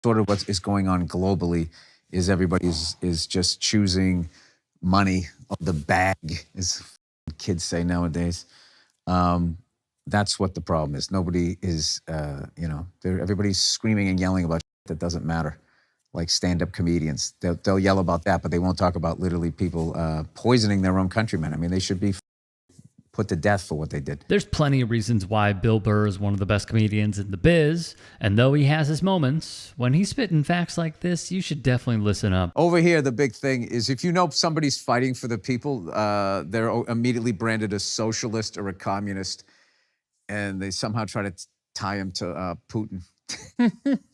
sort of what is going on globally is everybody's is just choosing money of the bag, as kids say nowadays. That's what the problem is. Nobody is, everybody's screaming and yelling about shit that doesn't matter, like stand-up comedians. They'll yell about that, but they won't talk about literally people poisoning their own countrymen. I mean, they should be put to death for what they did. There's plenty of reasons why Bill Burr is one of the best comedians in the biz, and though he has his moments, when he's spitting facts like this, you should definitely listen up. Over here, the big thing is if you know somebody's fighting for the people, they're immediately branded a socialist or a communist, and they somehow try to tie him to Putin.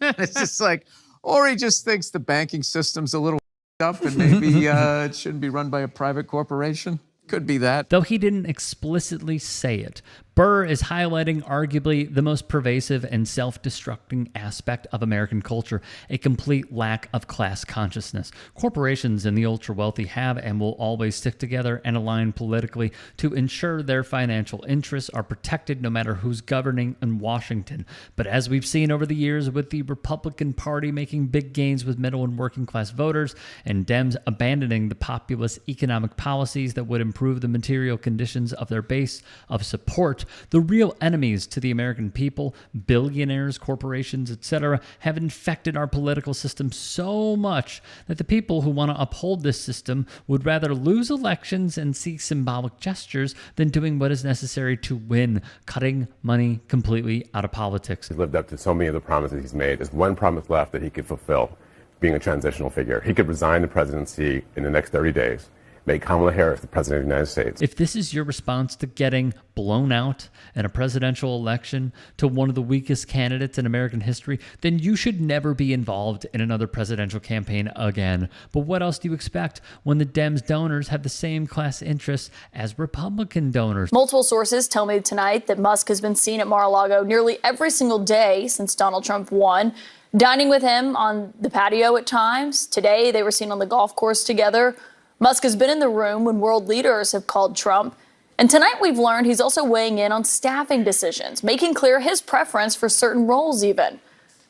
It's just like, or he just thinks the banking system's a little up and maybe it shouldn't be run by a private corporation. Could be that. Though he didn't explicitly say it, Burr is highlighting arguably the most pervasive and self-destructing aspect of American culture, a complete lack of class consciousness. Corporations and the ultra-wealthy have and will always stick together and align politically to ensure their financial interests are protected no matter who's governing in Washington. But as we've seen over the years with the Republican Party making big gains with middle and working class voters and Dems abandoning the populist economic policies that would improve the material conditions of their base of support, the real enemies to the American people, billionaires, corporations, etc., have infected our political system so much that the people who want to uphold this system would rather lose elections and see symbolic gestures than doing what is necessary to win, cutting money completely out of politics. He's lived up to so many of the promises he's made. There's one promise left that he could fulfill, being a transitional figure. He could resign the presidency in the next 30 days. Make Kamala Harris the president of the United States. If this is your response to getting blown out in a presidential election to one of the weakest candidates in American history, then you should never be involved in another presidential campaign again. But what else do you expect when the Dems donors have the same class interests as Republican donors? Multiple sources tell me tonight that Musk has been seen at Mar-a-Lago nearly every single day since Donald Trump won, dining with him on the patio at times. Today, they were seen on the golf course together. Musk has been in the room when world leaders have called Trump. And tonight we've learned he's also weighing in on staffing decisions, making clear his preference for certain roles even.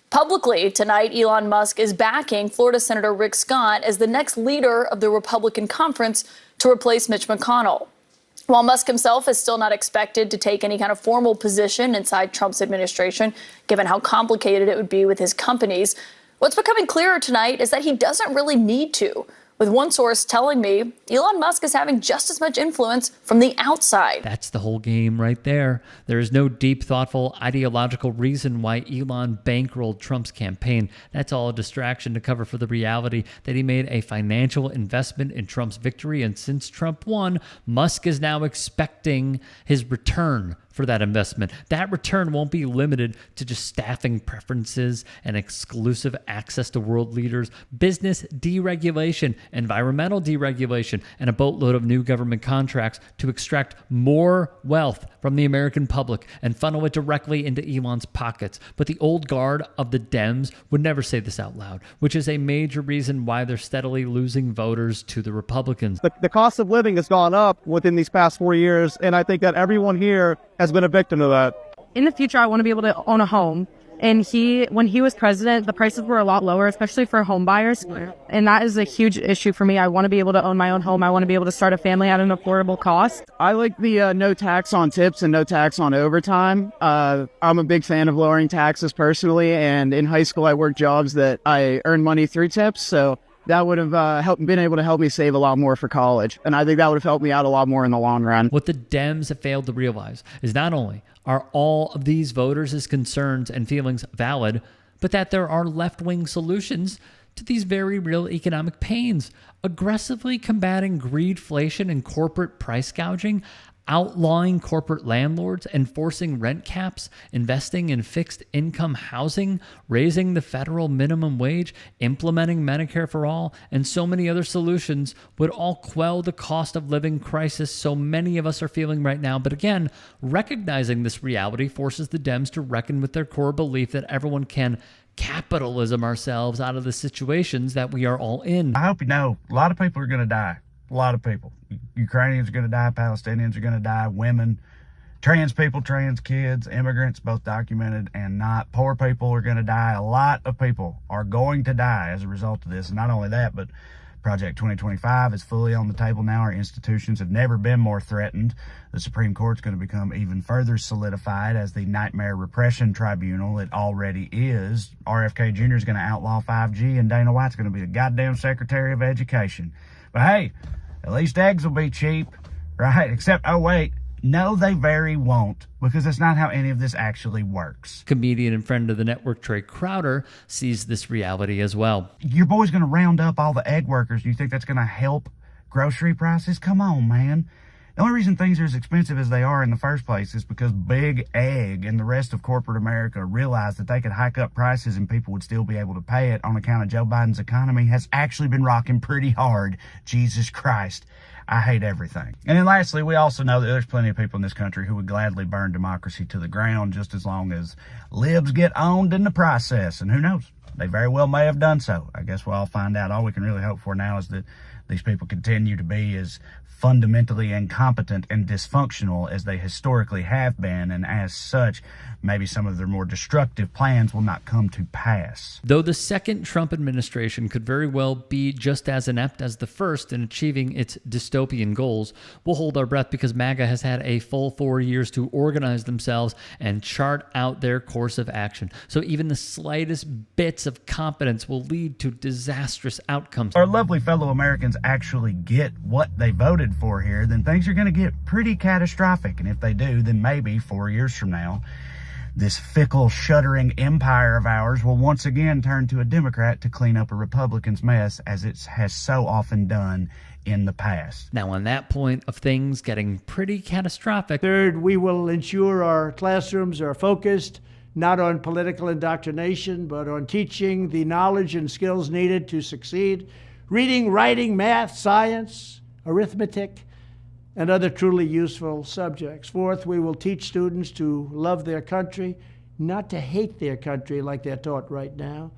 Publicly tonight, Elon Musk is backing Florida Senator Rick Scott as the next leader of the Republican conference to replace Mitch McConnell. While Musk himself is still not expected to take any kind of formal position inside Trump's administration, given how complicated it would be with his companies, what's becoming clearer tonight is that he doesn't really need to, with one source telling me Elon Musk is having just as much influence from the outside. That's the whole game right there. There is no deep, thoughtful, ideological reason why Elon bankrolled Trump's campaign. That's all a distraction to cover for the reality that he made a financial investment in Trump's victory. And since Trump won, Musk is now expecting his return for that investment. That return won't be limited to just staffing preferences and exclusive access to world leaders, business deregulation, environmental deregulation, and a boatload of new government contracts to extract more wealth from the American public and funnel it directly into Elon's pockets. But the old guard of the Dems would never say this out loud, which is a major reason why they're steadily losing voters to the Republicans. The cost of living has gone up within these past 4 years, and I think that everyone here has been a victim of that. In the future, I want to be able to own a home. And when he was president, the prices were a lot lower, especially for home buyers. And that is a huge issue for me. I want to be able to own my own home. I want to be able to start a family at an affordable cost. I like the no tax on tips and no tax on overtime. I'm a big fan of lowering taxes personally. And in high school, I worked jobs that I earned money through tips. So that would have been able to help me save a lot more for college. And I think that would have helped me out a lot more in the long run. What the Dems have failed to realize is not only are all of these voters' concerns and feelings valid, but that there are left-wing solutions to these very real economic pains. Aggressively combating greedflation and corporate price gouging, outlawing corporate landlords, enforcing rent caps, investing in fixed income housing, raising the federal minimum wage, implementing Medicare for all, and so many other solutions would all quell the cost of living crisis so many of us are feeling right now. But again, recognizing this reality forces the Dems to reckon with their core belief that everyone can capitalism ourselves out of the situations that we are all in. I hope you know, a lot of people are going to die. A lot of people. Ukrainians are going to die. Palestinians are going to die. Women, trans people, trans kids, immigrants, both documented and not. Poor people are going to die. A lot of people are going to die as a result of this. And not only that, but Project 2025 is fully on the table now. Our institutions have never been more threatened. The Supreme Court's going to become even further solidified as the nightmare repression tribunal it already is. RFK Jr. is going to outlaw 5G, and Dana White's going to be the goddamn Secretary of Education. But hey, at least eggs will be cheap, right? Except, oh wait, no, they very won't, because that's not how any of this actually works. Comedian and friend of the network, Trey Crowder, sees this reality as well. Your boy's going to round up all the egg workers. You think that's going to help grocery prices? Come on, man. The only reason things are as expensive as they are in the first place is because Big Egg and the rest of corporate America realized that they could hike up prices and people would still be able to pay it on account of Joe Biden's economy has actually been rocking pretty hard. Jesus Christ. I hate everything. And then lastly, we also know that there's plenty of people in this country who would gladly burn democracy to the ground just as long as libs get owned in the process. And who knows? They very well may have done so. I guess we'll all find out. All we can really hope for now is that these people continue to be as fundamentally incompetent and dysfunctional as they historically have been, and as such, maybe some of their more destructive plans will not come to pass. Though the second Trump administration could very well be just as inept as the first in achieving its dystopian goals, we'll hold our breath because MAGA has had a full 4 years to organize themselves and chart out their course of action. So even the slightest bits of competence will lead to disastrous outcomes. Our lovely fellow Americans actually get what they voted for here, then things are going to get pretty catastrophic. And if they do, then maybe 4 years from now, this fickle, shuddering empire of ours will once again turn to a Democrat to clean up a Republican's mess, as it has so often done in the past. Now, on that point of things getting pretty catastrophic. Third, we will ensure our classrooms are focused not on political indoctrination, but on teaching the knowledge and skills needed to succeed. Reading, writing, math, science, arithmetic, and other truly useful subjects. Fourth, we will teach students to love their country, not to hate their country like they're taught right now.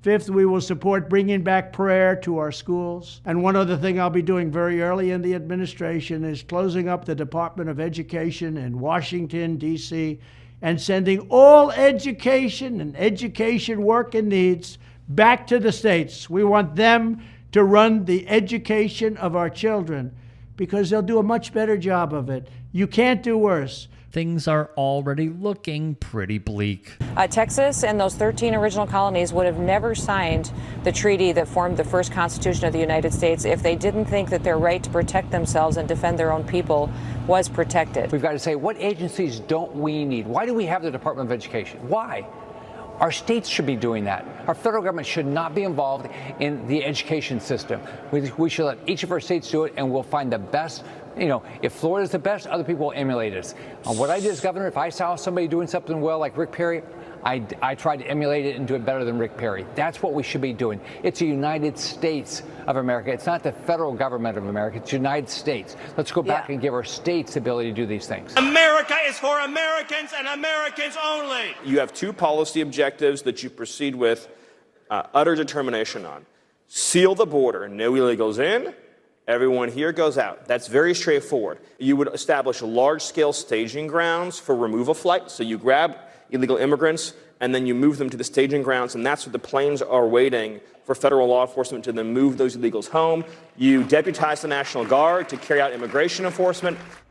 Fifth, we will support bringing back prayer to our schools. And one other thing I'll be doing very early in the administration is closing up the Department of Education in Washington, D.C., and sending all education and education work and needs back to the states. We want them to run the education of our children because they'll do a much better job of it. You can't do worse. Things are already looking pretty bleak. Texas and those 13 original colonies would have never signed the treaty that formed the first Constitution of the United States if they didn't think that their right to protect themselves and defend their own people was protected. We've got to say, what agencies don't we need? Why do we have the Department of Education? Why? Our states should be doing that. Our federal government should not be involved in the education system. We should let each of our states do it, and we'll find the best. You know, if Florida's the best, other people will emulate us. What I did as governor, if I saw somebody doing something well, like Rick Perry, I tried to emulate it and do it better than Rick Perry. That's what we should be doing. It's the United States of America. It's not the federal government of America. It's the United States. Let's go back and give our states the ability to do these things. America is for Americans and Americans only. You have two policy objectives that you proceed with utter determination on. Seal the border, no illegals in, everyone here goes out. That's very straightforward. You would establish large-scale staging grounds for removal flights. So you grab illegal immigrants and then you move them to the staging grounds, and that's where the planes are waiting for federal law enforcement to then move those illegals home. You deputize the National Guard to carry out immigration enforcement.